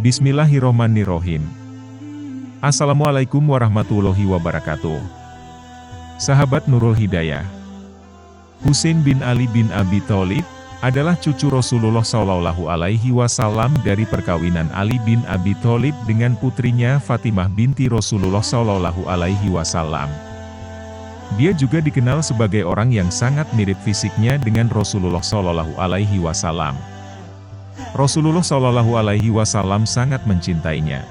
Bismillahirrohmanirrohim. Assalamualaikum warahmatullahi wabarakatuh. Sahabat Nurul Hidayah. Husain bin Ali bin Abi Thalib adalah cucu Rasulullah SAW dari perkawinan Ali bin Abi Thalib dengan putrinya Fatimah binti Rasulullah SAW. Dia juga dikenal sebagai orang yang sangat mirip fisiknya dengan Rasulullah SAW. Rasulullah SAW sangat mencintainya.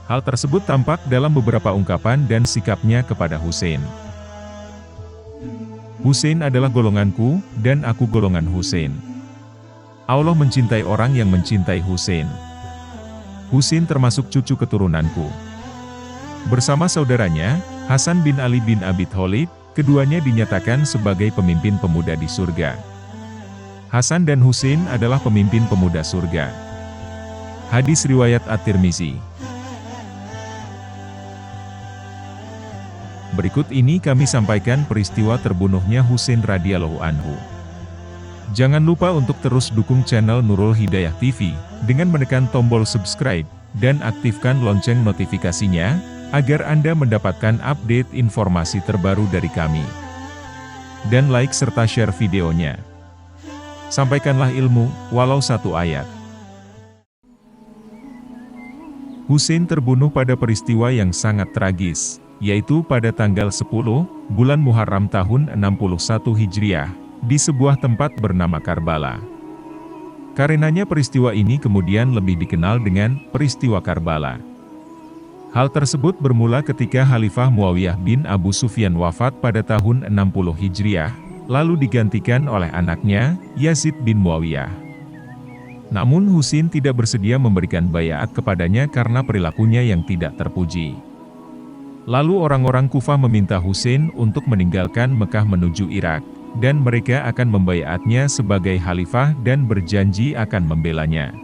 Hal tersebut tampak dalam beberapa ungkapan dan sikapnya kepada Husain. Husain adalah golonganku, dan aku golongan Husain. Allah mencintai orang yang mencintai Husain. Husain termasuk cucu keturunanku. Bersama saudaranya, Hasan bin Ali bin Abi Thalib, keduanya dinyatakan sebagai pemimpin pemuda di surga. Hasan dan Husain adalah pemimpin pemuda surga. Hadis riwayat At-Tirmizi. Berikut ini kami sampaikan peristiwa terbunuhnya Husain radhiyallahu anhu. Jangan lupa untuk terus dukung channel Nurul Hidayah TV, dengan menekan tombol subscribe, dan aktifkan lonceng notifikasinya, agar Anda mendapatkan update informasi terbaru dari kami. Dan like serta share videonya. Sampaikanlah ilmu, walau satu ayat. Husain terbunuh pada peristiwa yang sangat tragis, yaitu pada tanggal 10, bulan Muharram tahun 61 Hijriah, di sebuah tempat bernama Karbala. Karenanya peristiwa ini kemudian lebih dikenal dengan peristiwa Karbala. Hal tersebut bermula ketika Khalifah Muawiyah bin Abu Sufyan wafat pada tahun 60 Hijriah, lalu digantikan oleh anaknya, Yazid bin Muawiyah. Namun Husain tidak bersedia memberikan baiat kepadanya karena perilakunya yang tidak terpuji. Lalu orang-orang Kufah meminta Husain untuk meninggalkan Mekah menuju Irak, dan mereka akan membaiatnya sebagai khalifah dan berjanji akan membelanya.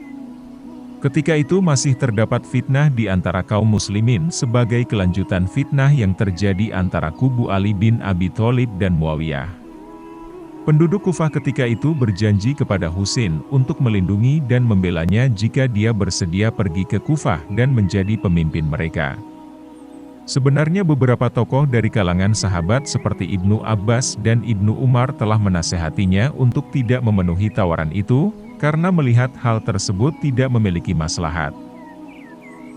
Ketika itu masih terdapat fitnah di antara kaum muslimin sebagai kelanjutan fitnah yang terjadi antara kubu Ali bin Abi Thalib dan Muawiyah. Penduduk Kufah ketika itu berjanji kepada Husain untuk melindungi dan membelanya jika dia bersedia pergi ke Kufah dan menjadi pemimpin mereka. Sebenarnya beberapa tokoh dari kalangan sahabat seperti Ibnu Abbas dan Ibnu Umar telah menasehatinya untuk tidak memenuhi tawaran itu, karena melihat hal tersebut tidak memiliki maslahat.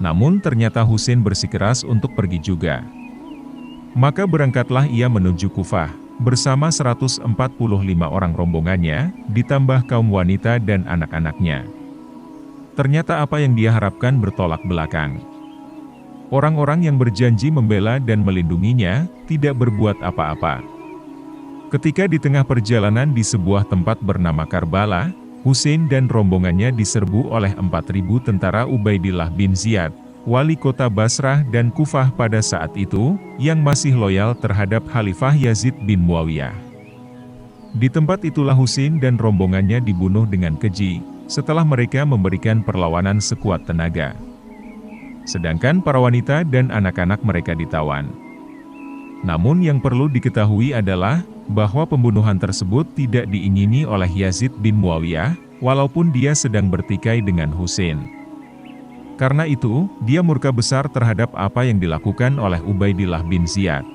Namun ternyata Husain bersikeras untuk pergi juga. Maka berangkatlah ia menuju Kufah, bersama 145 orang rombongannya, ditambah kaum wanita dan anak-anaknya. Ternyata apa yang dia harapkan bertolak belakang. Orang-orang yang berjanji membela dan melindunginya, tidak berbuat apa-apa. Ketika di tengah perjalanan di sebuah tempat bernama Karbala, Husain dan rombongannya diserbu oleh 4.000 tentara Ubaidillah bin Ziyad, wali kota Basrah dan Kufah pada saat itu, yang masih loyal terhadap Khalifah Yazid bin Muawiyah. Di tempat itulah Husain dan rombongannya dibunuh dengan keji, setelah mereka memberikan perlawanan sekuat tenaga. Sedangkan para wanita dan anak-anak mereka ditawan. Namun yang perlu diketahui adalah, bahwa pembunuhan tersebut tidak diingini oleh Yazid bin Muawiyah, walaupun dia sedang bertikai dengan Husain. Karena itu, dia murka besar terhadap apa yang dilakukan oleh Ubaidillah bin Ziyad.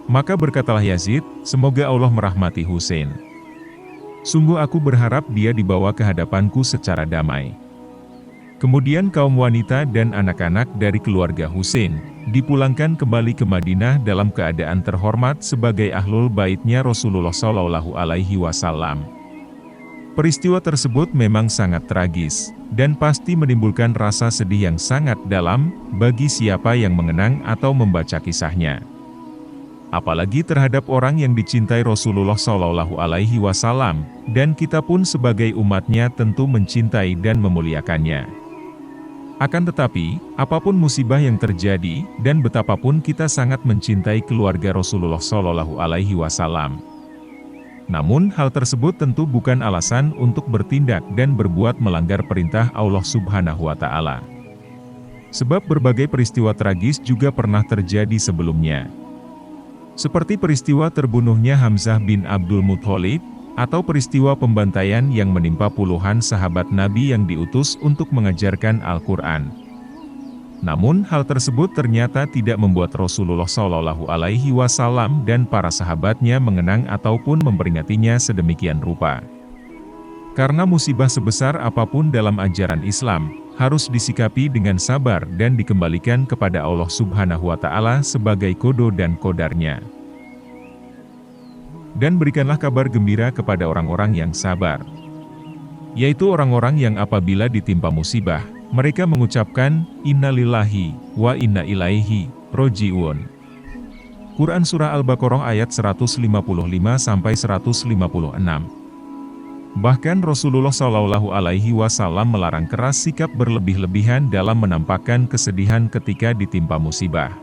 Maka berkatalah Yazid, semoga Allah merahmati Husain. Sungguh aku berharap dia dibawa ke hadapanku secara damai. Kemudian kaum wanita dan anak-anak dari keluarga Husain dipulangkan kembali ke Madinah dalam keadaan terhormat sebagai ahlul baitnya Rasulullah SAW. Peristiwa tersebut memang sangat tragis, dan pasti menimbulkan rasa sedih yang sangat dalam, bagi siapa yang mengenang atau membaca kisahnya. Apalagi terhadap orang yang dicintai Rasulullah SAW, dan kita pun sebagai umatnya tentu mencintai dan memuliakannya. Akan tetapi, apapun musibah yang terjadi, dan betapapun kita sangat mencintai keluarga Rasulullah SAW. Namun hal tersebut tentu bukan alasan untuk bertindak dan berbuat melanggar perintah Allah Subhanahu wa Ta'ala. Sebab berbagai peristiwa tragis juga pernah terjadi sebelumnya. Seperti peristiwa terbunuhnya Hamzah bin Abdul Muthalib, atau peristiwa pembantaian yang menimpa puluhan sahabat Nabi yang diutus untuk mengajarkan Al-Quran. Namun hal tersebut ternyata tidak membuat Rasulullah Shallallahu Alaihi Wasallam dan para sahabatnya mengenang ataupun memperingatinya sedemikian rupa. Karena musibah sebesar apapun dalam ajaran Islam, harus disikapi dengan sabar dan dikembalikan kepada Allah Subhanahu wa Ta'ala sebagai qada dan qadarnya. Dan berikanlah kabar gembira kepada orang-orang yang sabar, yaitu orang-orang yang apabila ditimpa musibah, mereka mengucapkan, Innalillahi wa inna ilaihi roji'un. Quran Surah Al-Baqarah ayat 155-156. Bahkan Rasulullah Shallallahu Alaihi Wasallam melarang keras sikap berlebih-lebihan dalam menampakkan kesedihan ketika ditimpa musibah.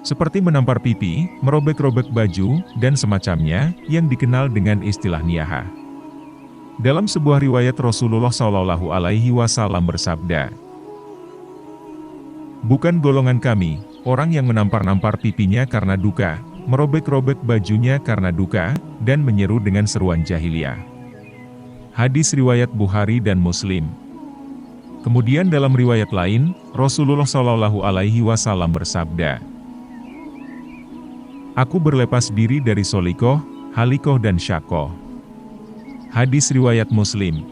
Seperti menampar pipi, merobek-robek baju, dan semacamnya, yang dikenal dengan istilah niyaha. Dalam sebuah riwayat Rasulullah Shallallahu Alaihi Wasallam bersabda, "Bukan golongan kami, orang yang menampar-nampar pipinya karena duka, merobek-robek bajunya karena duka, dan menyeru dengan seruan jahiliyah." Hadis riwayat Bukhari dan Muslim. Kemudian dalam riwayat lain, Rasulullah Shallallahu Alaihi Wasallam bersabda, "Aku berlepas diri dari solikoh, halikoh dan syakoh." Hadis riwayat Muslim.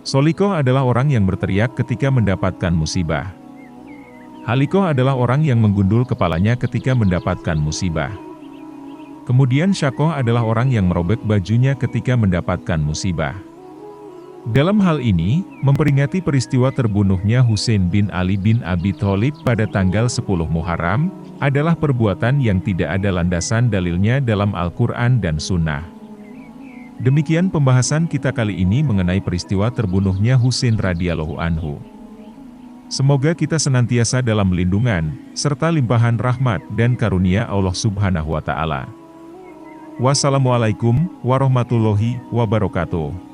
Solikoh adalah orang yang berteriak ketika mendapatkan musibah. Halikoh adalah orang yang menggundul kepalanya ketika mendapatkan musibah. Kemudian syakoh adalah orang yang merobek bajunya ketika mendapatkan musibah. Dalam hal ini, memperingati peristiwa terbunuhnya Husain bin Ali bin Abi Thalib pada tanggal 10 Muharram, adalah perbuatan yang tidak ada landasan dalilnya dalam Al-Quran dan Sunnah. Demikian pembahasan kita kali ini mengenai peristiwa terbunuhnya Husain radhiyallahu anhu. Semoga kita senantiasa dalam lindungan, serta limpahan rahmat dan karunia Allah Subhanahu wa Ta'ala. Wassalamualaikum warahmatullahi wabarakatuh.